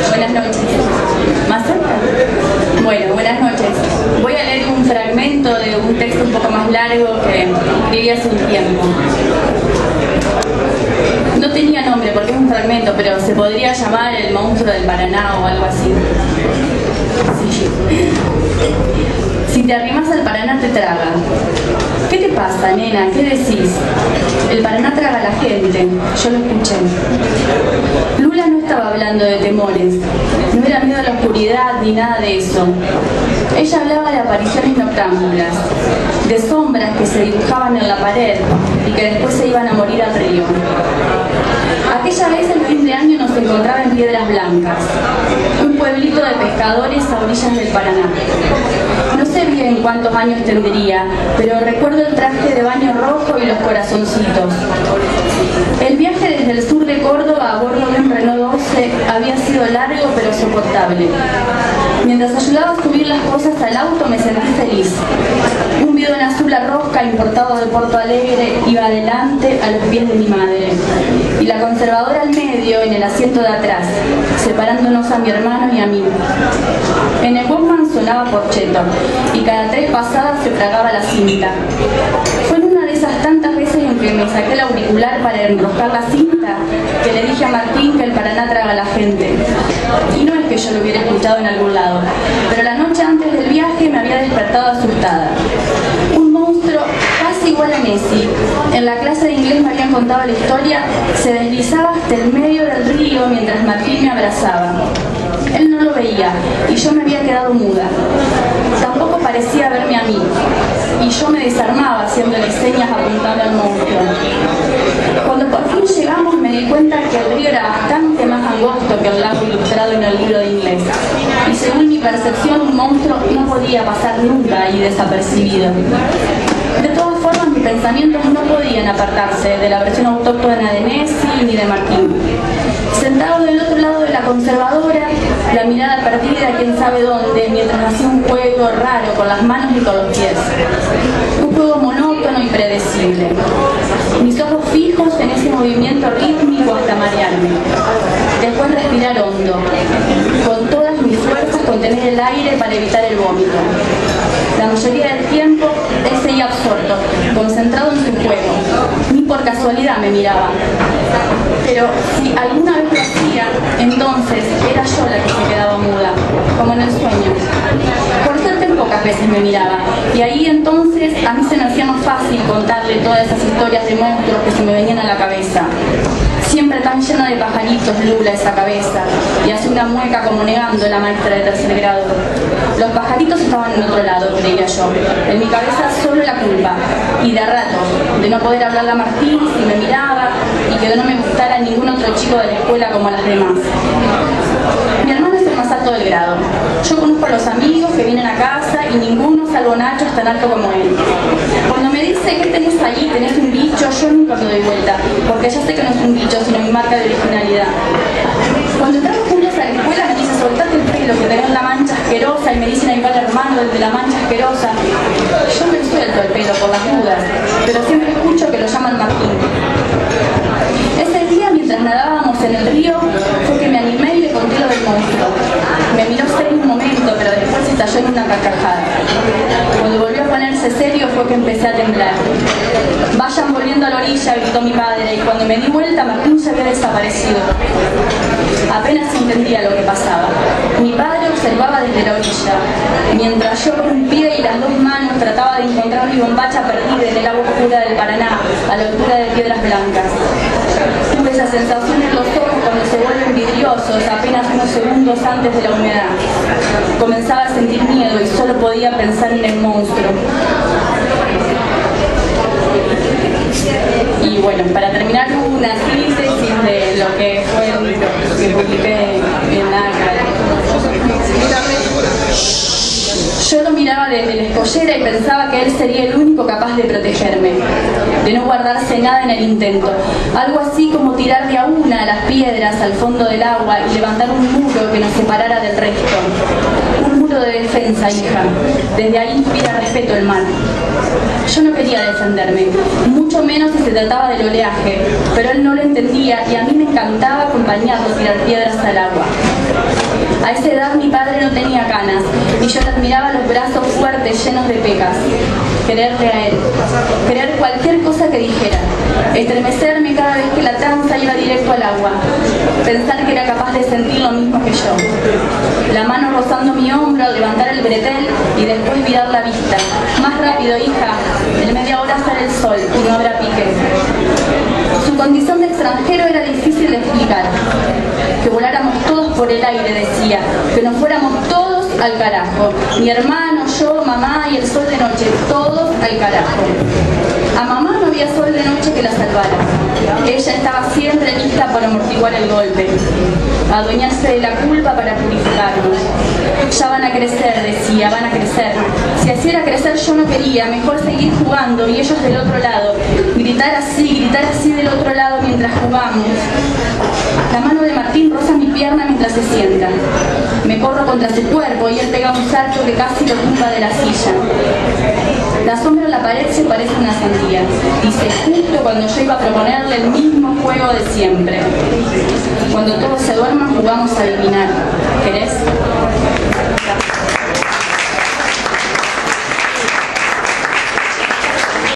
Buenas noches. ¿Más cerca? Bueno, buenas noches. Voy a leer un fragmento de un texto un poco más largo que escribí hace un tiempo. No tenía nombre porque es un fragmento, pero se podría llamar El monstruo del Paraná o algo así. Sí. Si te arrimas al Paraná te traga. ¿Qué te pasa, nena? ¿Qué decís? El Paraná traga a la gente. Yo lo escuché. Lula no estaba hablando de temores. No era miedo a la oscuridad ni nada de eso. Ella hablaba de apariciones noctámbulas, de sombras que se dibujaban en la pared y que después se iban a morir al río. Aquella vez el fin de año nos encontraba en Piedras Blancas, un pueblito de pescadores a orillas del Paraná. No sé bien cuántos años tendría, pero recuerdo el traje de baño rojo y los corazoncitos. El viaje desde el sur de Córdoba a bordo de un Renault 12 había sido largo pero soportable. Mientras ayudaba a subir las cosas al auto me sentí feliz. Un bidón azul a rosca importado de Porto Alegre iba adelante a los pies de mi madre y la conservadora al medio en el asiento de atrás, separándonos a mi hermano y a mí. En el Walkman sonaba Porcheto y cada 3 pasadas se tragaba la cinta. Fue en una de esas tantas veces en que me saqué el auricular para enroscar la cinta que le dije a Martín que el Paraná traga a la gente. Y no es que yo lo hubiera escuchado en algún lado, pero la noche antes del viaje me había despertado asustada. Un monstruo casi igual a Nessie, en la clase de inglés me habían contado la historia, se deslizaba hasta el medio del río mientras Martín me abrazaba. Él no lo veía y yo me había quedado muda. Tampoco parecía verme a mí y yo me desarmaba haciéndole señas apuntando al monstruo. Cuando por fin llegamos me di cuenta que el río era bastante más angosto que el lago ilustrado en el libro de inglés y según mi percepción un monstruo no podía pasar nunca ahí desapercibido. De todas formas mis pensamientos no podían apartarse de la versión autóctona de Nessie ni de Martín. Sentado del otro lado de la conservadora, la mirada perdida quién sabe dónde, mientras hacía un juego raro con las manos y con los pies. Un juego monótono y predecible. Mis ojos fijos en ese movimiento rítmico hasta marearme. Después respirar hondo. Con todas mis fuerzas contener el aire para evitar el vómito. La mayoría del tiempo él seguía absorto, concentrado en su juego. Ni por casualidad me miraba. Pero si alguna vez lo hacía, entonces era yo la que se quedaba muda, como en el sueño. Por suerte pocas veces me miraba, y ahí entonces a mí se me hacía más fácil contarle todas esas historias de monstruos que se me venían a la cabeza. Siempre tan llena de pajaritos Lula esa cabeza, y hace una mueca como negando la maestra de 3er grado. Los pajaritos estaban en otro lado, creía yo. En mi cabeza solo la culpa, y de ratos, de no poder hablarle a Martín si me miraba, y que no me gustara ningún otro chico de la escuela como las demás. Mi hermano es el más alto del grado. Yo conozco a los amigos que vienen a casa y ninguno, salvo Nacho, es tan alto como él. Cuando me dice ¿qué tenés ahí? ¿Tenés un bicho? Yo nunca me doy vuelta, porque ya sé que no es un bicho, sino mi marca de originalidad. Cuando entramos juntos a la escuela me dice soltate el pelo, que tenés la mancha asquerosa, y me dicen ahí va el hermano del de la mancha asquerosa. Yo me suelto el pelo por las dudas, pero siempre escucho que lo llaman Martín. Ese día, mientras nadábamos en el río, fue que me animé y le conté lo del monstruo. Me miró serio un momento, pero después estalló en una carcajada. Cuando volvió a ponerse serio fue que empecé a temblar. Vayan volviendo a la orilla, gritó mi padre, y cuando me di vuelta Martín se había desaparecido. Apenas entendía lo que pasaba. Mi padre observaba desde la orilla, mientras yo con un pie y las 2 manos trataba de encontrar mi bombacha perdida en el agua oscura del Paraná, a la altura de Piedras Blancas. Tuve esa sensación en los ojos cuando se vuelven vidriosos apenas unos segundos antes de la humedad. Comenzaba a sentir miedo y solo podía pensar en el monstruo. Y bueno, para terminar una síntesis de lo que fue lo que publiqué en NACA. Yo lo miraba desde la escollera y pensaba que él sería el único capaz de protegerme, de no guardarse nada en el intento. Algo así como tirar de a una a las piedras al fondo del agua y levantar un muro que nos separara del resto. Un muro de defensa, hija. Desde ahí inspira respeto el mar. Yo no quería defenderme, mucho menos si se trataba del oleaje, pero él no lo entendía y a mí me encantaba acompañarlo a tirar piedras al agua. A esa edad mi padre no tenía canas y yo le admiraba los brazos fuertes llenos de pecas. Quererle a él, querer cualquier cosa que dijera, estremecerme cada vez que la tranza iba directo al agua, pensar que era capaz de sentir lo mismo que yo. La mano rozando mi hombro al levantar el bretel y después virar la vista. Más rápido, hija, en media hora sale el sol y no habrá pique. Su condición de extranjero era difícil de explicar. Que voláramos todos por el aire, decía, que nos fuéramos todos al carajo. Mi hermano, yo, mamá y el sol de noche, todos al carajo. A mamá no había sol de noche que la salvara. Ella estaba siempre lista para amortiguar el golpe, a adueñarse de la culpa para purificarnos. Ya van a crecer, decía, van a crecer. Si así era crecer yo no quería, mejor seguir jugando y ellos del otro lado. Gritar así del otro lado mientras jugamos. La mano de Martín roza mi pierna mientras se sienta. Me corro contra su cuerpo y él pega un salto que casi lo tumba de la silla. La sombra en la pared se parece a una sandía, dice justo cuando yo iba a proponerle el mismo juego de siempre. Cuando todos se duerman jugamos a adivinar. ¿Querés?